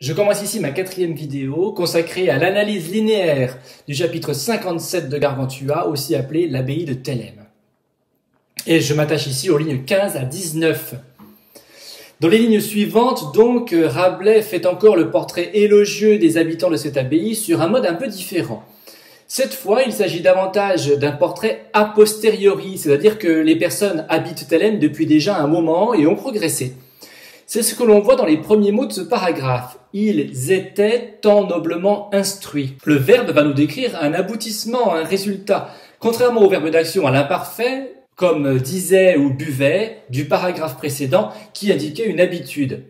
Je commence ici ma 4e vidéo consacrée à l'analyse linéaire du chapitre 57 de Gargantua, aussi appelé l'abbaye de Thélème. Et je m'attache ici aux lignes 15 à 19. Dans les lignes suivantes, donc, Rabelais fait encore le portrait élogieux des habitants de cette abbaye sur un mode un peu différent. Cette fois, il s'agit davantage d'un portrait a posteriori, c'est-à-dire que les personnes habitent Thélème depuis déjà un moment et ont progressé. C'est ce que l'on voit dans les premiers mots de ce paragraphe. Ils étaient tant noblement instruits. Le verbe va nous décrire un aboutissement, un résultat. Contrairement au verbe d'action à l'imparfait, comme disait ou buvait du paragraphe précédent qui indiquait une habitude.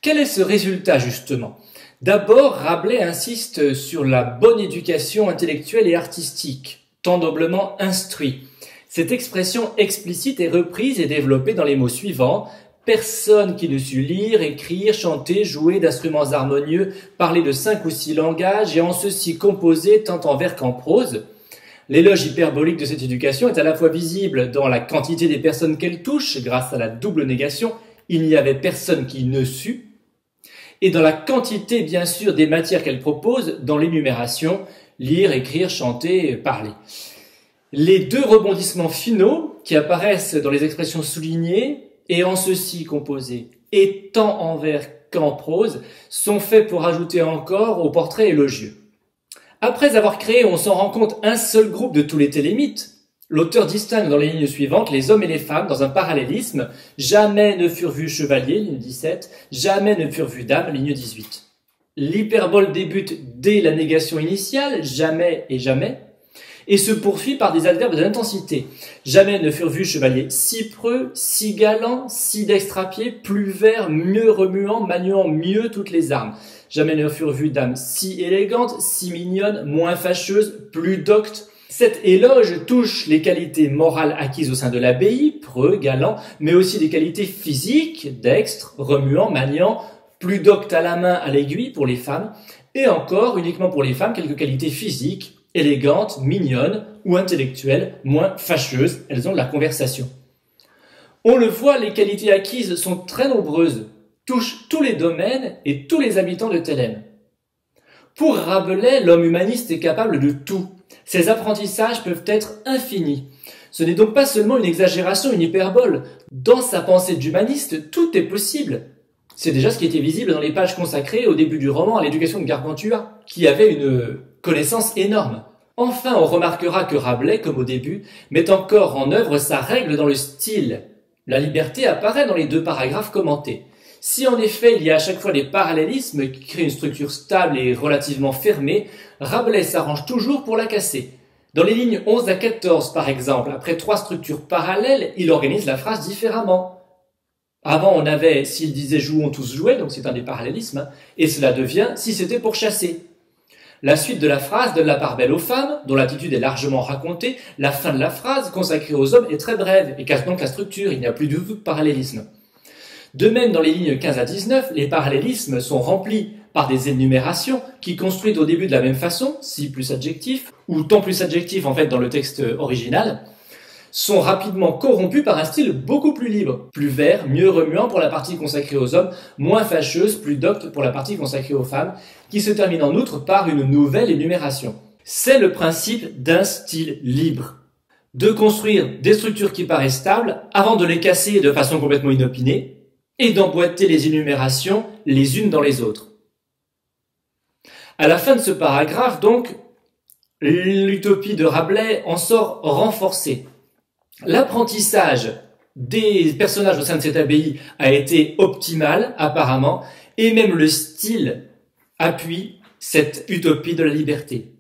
Quel est ce résultat justement? D'abord, Rabelais insiste sur la bonne éducation intellectuelle et artistique, tant noblement instruit. Cette expression explicite est reprise et développée dans les mots suivants. Personne qui ne sut lire, écrire, chanter, jouer d'instruments harmonieux, parler de 5 ou 6 langages et en ceci composer tant en vers qu'en prose. L'éloge hyperbolique de cette éducation est à la fois visible dans la quantité des personnes qu'elle touche, grâce à la double négation, il n'y avait personne qui ne sut, et dans la quantité, bien sûr, des matières qu'elle propose, dans l'énumération, lire, écrire, chanter, parler. Les deux rebondissements finaux qui apparaissent dans les expressions soulignées, et en ceci composé, et tant en vers qu'en prose, sont faits pour ajouter encore au portrait élogieux. Après avoir créé, on s'en rend compte, un seul groupe de tous les télémites, l'auteur distingue dans les lignes suivantes les hommes et les femmes dans un parallélisme. Jamais ne furent vus chevaliers, ligne 17, jamais ne furent vus dames, ligne 18. L'hyperbole débute dès la négation initiale, jamais et jamais, et se poursuit par des adverbes d'intensité. Jamais ne furent vus chevaliers si preux, si galants, si dextres à pied, plus verts, mieux remuants, maniant mieux toutes les armes. Jamais ne furent vues dames si élégantes, si mignonnes, moins fâcheuses, plus doctes. Cet éloge touche les qualités morales acquises au sein de l'abbaye, preux, galants, mais aussi des qualités physiques, dextres, remuants, maniants, plus doctes à la main, à l'aiguille pour les femmes, et encore, uniquement pour les femmes, quelques qualités physiques, élégantes, mignonnes ou intellectuelles, moins fâcheuses, elles ont de la conversation. On le voit, les qualités acquises sont très nombreuses, touchent tous les domaines et tous les habitants de Thélème. Pour Rabelais, l'homme humaniste est capable de tout. Ses apprentissages peuvent être infinis. Ce n'est donc pas seulement une exagération, une hyperbole. Dans sa pensée d'humaniste, tout est possible. C'est déjà ce qui était visible dans les pages consacrées au début du roman à l'éducation de Gargantua, qui avait une connaissance énorme. Enfin, on remarquera que Rabelais, comme au début, met encore en œuvre sa règle dans le style. La liberté apparaît dans les 2 paragraphes commentés. Si en effet il y a à chaque fois des parallélismes qui créent une structure stable et relativement fermée, Rabelais s'arrange toujours pour la casser. Dans les lignes 11 à 14 par exemple, après 3 structures parallèles, il organise la phrase différemment. Avant on avait « s'il disait jouons tous jouer », donc c'est un des parallélismes, et cela devient « si c'était pour chasser ». La suite de la phrase donne la part belle aux femmes, dont l'attitude est largement racontée. La fin de la phrase, consacrée aux hommes, est très brève et casse donc la structure, il n'y a plus du tout de parallélisme. De même, dans les lignes 15 à 19, les parallélismes sont remplis par des énumérations qui, construites au début de la même façon, si plus adjectif, ou tant plus adjectif en fait dans le texte original, sont rapidement corrompus par un style beaucoup plus libre, plus vert, mieux remuant pour la partie consacrée aux hommes, moins fâcheuse, plus docte pour la partie consacrée aux femmes, qui se termine en outre par une nouvelle énumération. C'est le principe d'un style libre. De construire des structures qui paraissent stables avant de les casser de façon complètement inopinée, et d'emboîter les énumérations les unes dans les autres. À la fin de ce paragraphe, donc, l'utopie de Rabelais en sort renforcée. L'apprentissage des personnages au sein de cette abbaye a été optimal, apparemment, et même le style appuie cette utopie de la liberté.